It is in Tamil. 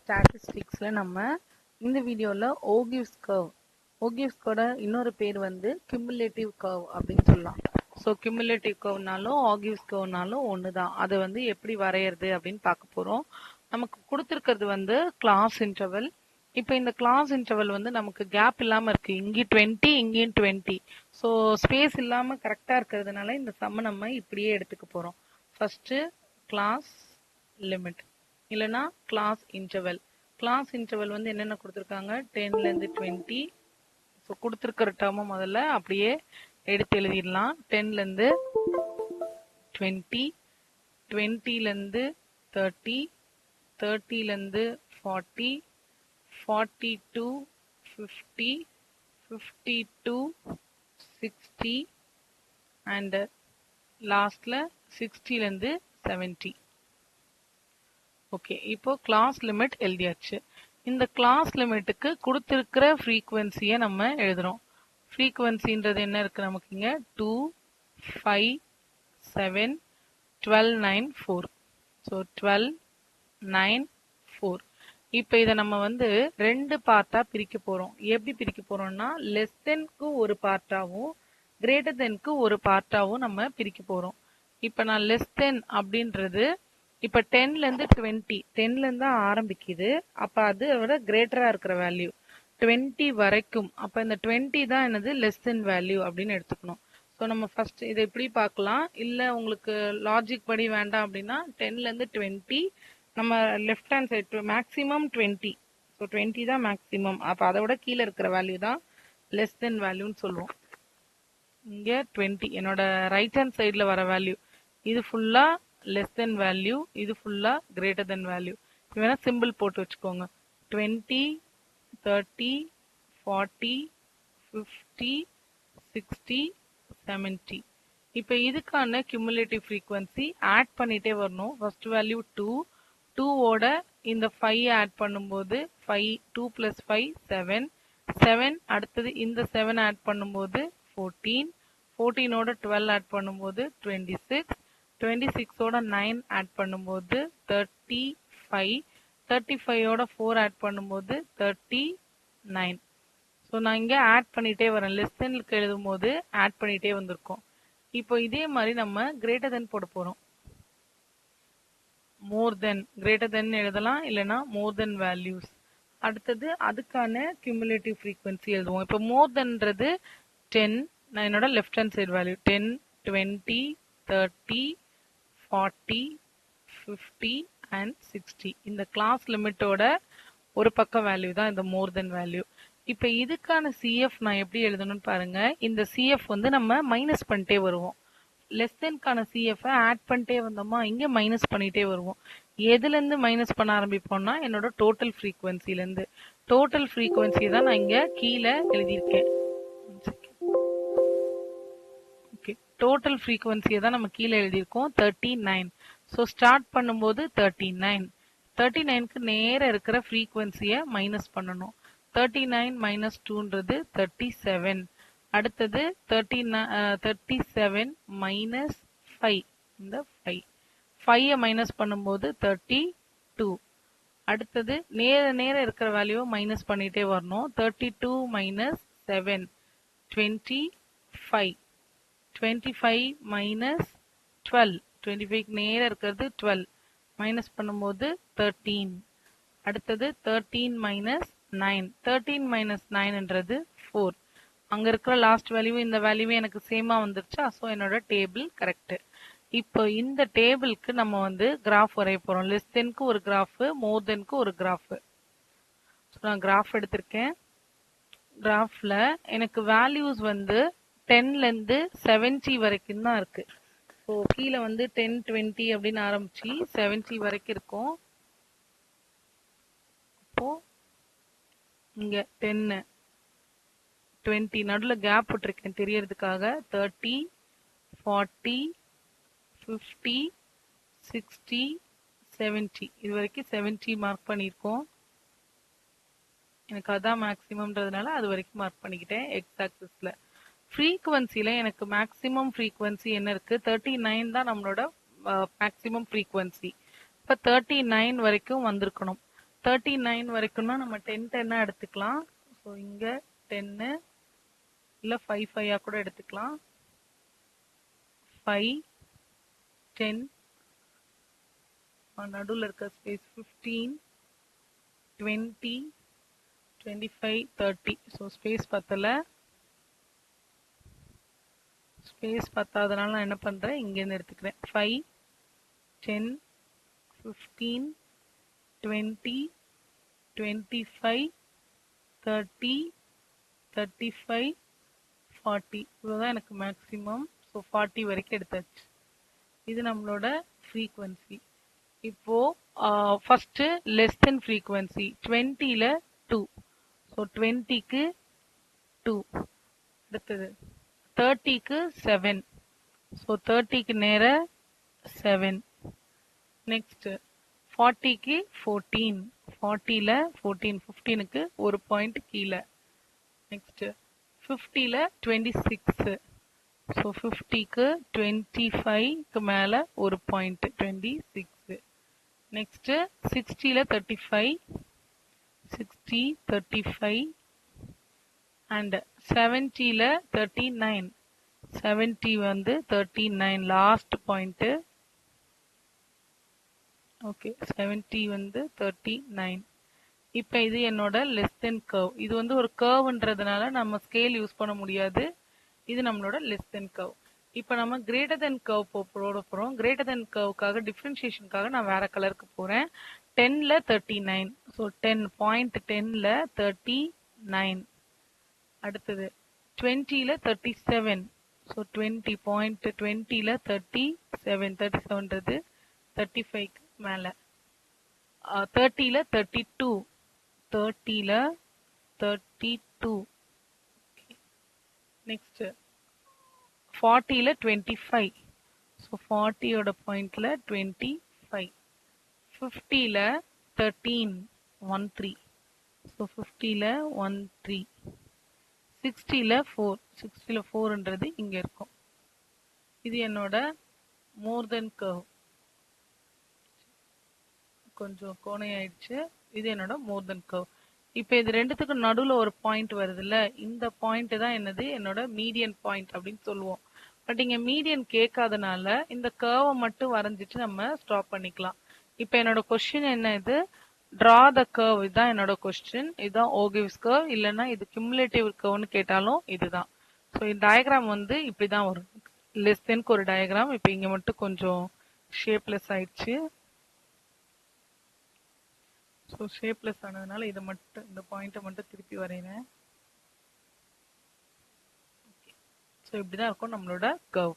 ஸ்டாட்டிஸ்டிக்ஸ்ல நம்ம இந்த வீடியோல ஓகிவ்ஸ் கர்வ் ஓகிவ்ஸ்கோட இன்னொரு பேர் வந்து கியூமுலேட்டிவ் கர்வ் அப்படின்னு சொல்லலாம். ஸோ கியூமுலேட்டிவ் கர்வ்னாலும் ஓகிவ்ஸ் கர்வ்னாலும் ஒன்று தான். அதை வந்து எப்படி வரைகிறது அப்படின்னு பார்க்க போகிறோம். நமக்கு கொடுத்துருக்கிறது வந்து கிளாஸ் இன்டர்வல். இப்போ இந்த கிளாஸ் இன்டர்வல் வந்து நமக்கு கேப் இல்லாமல் இருக்கு. இங்கே 20 இங்கேயும் 20. ஸோ ஸ்பேஸ் இல்லாமல் கரெக்டாக இருக்கிறதுனால இந்த சம்ம நம்ம இப்படியே எடுத்துக்க போகிறோம். ஃபர்ஸ்ட் கிளாஸ் லிமிட் இல்லைன்னா கிளாஸ் இன்டர்வல். கிளாஸ் இன்டர்வல் வந்து என்னென்ன கொடுத்துருக்காங்க, 10லேருந்து 20. ஸோ கொடுத்துருக்கிற டேர்மை முதல்ல அப்படியே எடுத்து எழுதிடலாம். 10லேருந்து 20, 20லேருந்து 30, 30லேருந்து 40, 40 to 50, 50 to 60 and லாஸ்ட்ல 60லேருந்து 70. ஓகே, இப்போ கிளாஸ் லிமிட் எழுதியாச்சு. இந்த கிளாஸ் லிமிட்டுக்கு கொடுத்துருக்கிற ஃப்ரீக்குவென்சியை நம்ம எழுதுறோம். ஃப்ரீக்குவென்சின்றது என்ன இருக்கு நமக்கு இங்க 2, 5, 7, 12, 9, 4. ஸோ 12, 9, 4. இப்போ இதை நம்ம வந்து ரெண்டு பார்ட்டா பிரிக்க போறோம். எப்படி பிரிக்க போறோம்னா லெஸ் தென்க்கு ஒரு பார்ட்டாவும் கிரேட்டர் தென்க்கு ஒரு பார்ட்டாவும் நம்ம பிரிக்க போறோம். இப்போ நான் லெஸ் தென் அப்படின்றது இப்போ 10லேருந்து 20, 10லேருந்து தான் ஆரம்பிக்குது. அப்போ அது விட கிரேட்டராக இருக்கிற வேல்யூ 20 வரைக்கும். அப்போ இந்த 20 தான் என்னது லெஸ் தென் வேல்யூ அப்படின்னு எடுத்துக்கணும். ஸோ நம்ம ஃபர்ஸ்ட் இதை இப்படி பார்க்கலாம். இல்லை உங்களுக்கு லாஜிக் படி வேண்டாம் அப்படின்னா 10லேருந்து 20 நம்ம left hand side maximum 20. So 20 தான் மேக்ஸிமம். அப்போ அதை விட கீழே இருக்கிற வேல்யூ தான் லெஸ் தென் வேல்யூன்னு சொல்லுவோம். இங்கே 20 என்னோட ரைட் ஹேண்ட் சைடில் வர வேல்யூ. இது ஃபுல்லாக லெஸ் தென் வேல்யூ, இது ஃபுல்லா கிரேட்டர் தென் வேல்யூ. வேணா சிம்பிள் போட்டு வச்சுக்கோங்க. 20, 30, 40, 50, 60, 70. இப்போ இதுக்கான கியூமுலேட்டிவ் ஃப்ரீக்வன்சி ஆட் பண்ணிட்டே வரணும். ஃபர்ஸ்ட் வேல்யூ 2, 2ஓட இந்த 5 ஆட் பண்ணும்போது 5, 2 + 5 7, 7 அடுத்தது இந்த 7 ஆட் பண்ணும்போது 14, 14ஓட 12 ஆட் பண்ணும்போது 26, 26ஓட 9 ஆட் பண்ணும்போது 35, 35ஓட 4 ஆட் பண்ணும்போது 39. ஸோ நான் இங்கே ஆட் பண்ணிட்டே வரேன். லெஸ் தென்னுக்கு எழுதும் போது ஆட் பண்ணிட்டே வந்திருக்கோம். இப்போ இதே மாதிரி நம்ம கிரேட்டர் தென் போட போறோம். மோர் தென், கிரேட்டர் தென் எழுதலாம், இல்லைன்னா மோர் தென் வேல்யூஸ். அடுத்தது அதுக்கான கியூமுலேட்டிவ் ஃப்ரீக்வன்சி எழுதுவோம். இப்போ மோர் தென்றது 10, நான் என்னோட left hand side value 10, 20, 30, 40, 50 and 60. இந்த கிளாஸ் லிமிட்டோட ஒரு பக்க வேல்யூ தான் இந்த மோர் தென் வேல்யூ. இப்போ இதுக்கான CF நான் எப்படி எழுதணும்னு பாருங்க. இந்த CF வந்து நம்ம மைனஸ் பண்ணிட்டே வருவோம். லெஸ் தென்கான CF ஆட் பண்ணிட்டே வந்தோமா, இங்க மைனஸ் பண்ணிட்டே வருவோம். எதுல இருந்து மைனஸ் பண்ண ஆரம்பிப்போம்னா என்னோட டோட்டல் ஃப்ரீக்வன்சில இருந்து. டோட்டல் ஃப்ரீக்வன்சி தான் நான் இங்க கீழே எழுதியிருக்கேன். ஓகே, டோட்டல் ஃப்ரீக்வன்சியை தான் நம்ம கீழே எழுதியிருக்கோம் 39. ஸோ ஸ்டார்ட் பண்ணும்போது 39. 39க்கு நேராக இருக்கிற ஃப்ரீக்வன்சியை மைனஸ் பண்ணணும். 39 - 2ன்றது 37. அடுத்தது 37 - 5. இந்த 5 5ஐ மைனஸ் பண்ணும்போது 32. அடுத்தது நேர இருக்கிற வேல்யூவை மைனஸ் பண்ணிட்டே வரணும். 32 - 7 25. 25 - 12. 25க்கு நேர இருக்கிறது 12. மைனஸ் பண்ணும்போது 13. அடுத்தது 13 - 9. 13 - 9ன்றது 4. அங்க இருக்கிற லாஸ்ட் வேல்யூ இந்த வேல்யூவே எனக்கு சேமா வந்துருச்சா. ஸோ என்னோட டேபிள் கரெக்ட். இப்போ இந்த டேபிளுக்கு நம்ம வந்து கிராஃப் வரைய போறோம். லெஸ் தென்க்கு ஒரு கிராஃப், மோர் தென்க்கு ஒரு கிராஃப். நான் கிராஃப் எடுத்திருக்கேன். கிராஃப்ல எனக்கு வேல்யூஸ் வந்து 10லேருந்து 70 வரைக்கும் தான் இருக்கு. ஸோ கீழே வந்து 10, 20 அப்படின்னு ஆரம்பிச்சு 70 வரைக்கும் இருக்கும். அப்போ இங்க 10, 20 நடுவில் கேப் விட்டுருக்கேன் தெரியறதுக்காக. 30, 40, 50, 60, 70. இது வரைக்கும் 70 மார்க் பண்ணியிருக்கோம். எனக்கு அதான் மேக்ஸிமம்ன்றதுனால அது வரைக்கும் மார்க் பண்ணிக்கிட்டேன் எக்ஸ் ஆக்சிஸ்ல. ஃப்ரீக்வன்சில எனக்கு மேக்ஸிமம் ஃப்ரீக்வன்சி என்ன இருக்கு, 39 தான் நம்மளோட மேக்ஸிமம் ஃப்ரீக்வன்சி. இப்போ 39 வரைக்கும் வந்திருக்கணும். 39 வரைக்கும்னா நம்ம 10 எடுத்துக்கலாம். ஸோ இங்க 10 இல்ல 5 கூட எடுத்துக்கலாம். 5 10 நடுவில் இருக்க ஸ்பேஸ் 15 20 25 30. ஸோ ஸ்பேஸ் பத்தல. ஸ்பேஸ் பத்தாதனால நான் என்ன பண்றேன், இங்கேருந்து எடுத்துக்கிறேன். 5 10 15 20 25 30 35 40. இவ்வளோதான் எனக்கு மேக்ஸிமம். ஸோ 40 வரைக்கும் எடுத்தாச்சு. இது நம்மளோட ஃப்ரீக்வன்சி. இப்போ ஃபர்ஸ்ட் லெஸ் தென் ஃப்ரீக்வன்சி 20ல 2. ஸோ 20க்கு 2. அடுத்தது 30க்கு 7. ஸோ 30க்கு நேர 7. நெக்ஸ்ட் 40க்கு 14. 40ல 14. 15க்கு ஒரு பாயிண்ட் கீழே. நெக்ஸ்ட் 50ல 26. ஸோ 50க்கு 25க்கு மேல ஒரு பாயிண்ட் 26. நெக்ஸ்ட் 60ல 35. 60 35 அண்ட் 70ல 39. 70 வந்து 39 லாஸ்ட் பாயிண்ட். ஓகே 70 வந்து 39. இப்போ இது என்னோட லெஸ் தென் கர்வ். இது வந்து ஒரு கர்வ்ன்றதுனால நம்ம ஸ்கேல் யூஸ் பண்ண முடியாது. இது நம்மளோட லெஸ் தென் கர்வ். இப்போ நம்ம கிரேட்டர் தென் கர்வ் போட போறோம். கிரேட்டர் தென் கர்வுக்காக டிஃபரன்ஷியேஷனுக்காக நான் வேற கலருக்கு போறேன். 10ல 39. ஸோ 10 பாயிண்ட் 10ல 39. அடுத்தது 20ல 37. So 20 point 20ல 37. 37ன்றது 35க்கு மேல. 30ல 32. 30ல 32. நெக்ஸ்ட் 40ல 25. ஸோ 40யோட பாயிண்ட்ல 25. 50ல 13. 13. ஸோ 50ல 13. 60ல 4. 60ல 4ன்றது இங்க இருக்கும். இது என்னோட மோர் தென் கர்வ். கொஞ்சம் கோணையாயிடுச்சு. இது என்னோட மோர் தென் கர்வ். இப்போ இது ரெண்டுத்துக்கும் நடுவுல ஒரு பாயிண்ட் வருதுல்ல, இந்த பாயிண்ட் தான் என்னது, என்னோட மீடியன் பாயிண்ட் அப்படின்னு சொல்லுவோம். பட் இங்க மீடியன் கேட்காதனால இந்த கர்வை மட்டும் வரைஞ்சிட்டு நம்ம ஸ்டாப் பண்ணிக்கலாம். இப்போ என்னோட கொஸ்டின் என்ன, இது டிரா த கர்வ். இதுதான் என்னோட கொஸ்டின். இதுதான் ஓகிவ்ஸ் கர்வ். இல்லைன்னா இது கியூமுலேட்டிவ் கர்வ்னு கேட்டாலும் இதுதான். ஸோ இந்த டயக்ராம் வந்து இப்படிதான் வரும். லெஸ் தென்க்கு ஒரு டயக்ராம். இப்போ இங்க மட்டும் கொஞ்சம் ஷேப்லெஸ் ஆயிடுச்சு. ஸோ ஷேப்லெஸ் ஆனதுனால இதை மட்டும், இந்த பாயிண்ட்டை மட்டும் திருப்பி வரைகிறேன். ஸோ இப்படிதான் இருக்கும் நம்மளோட கர்வ்.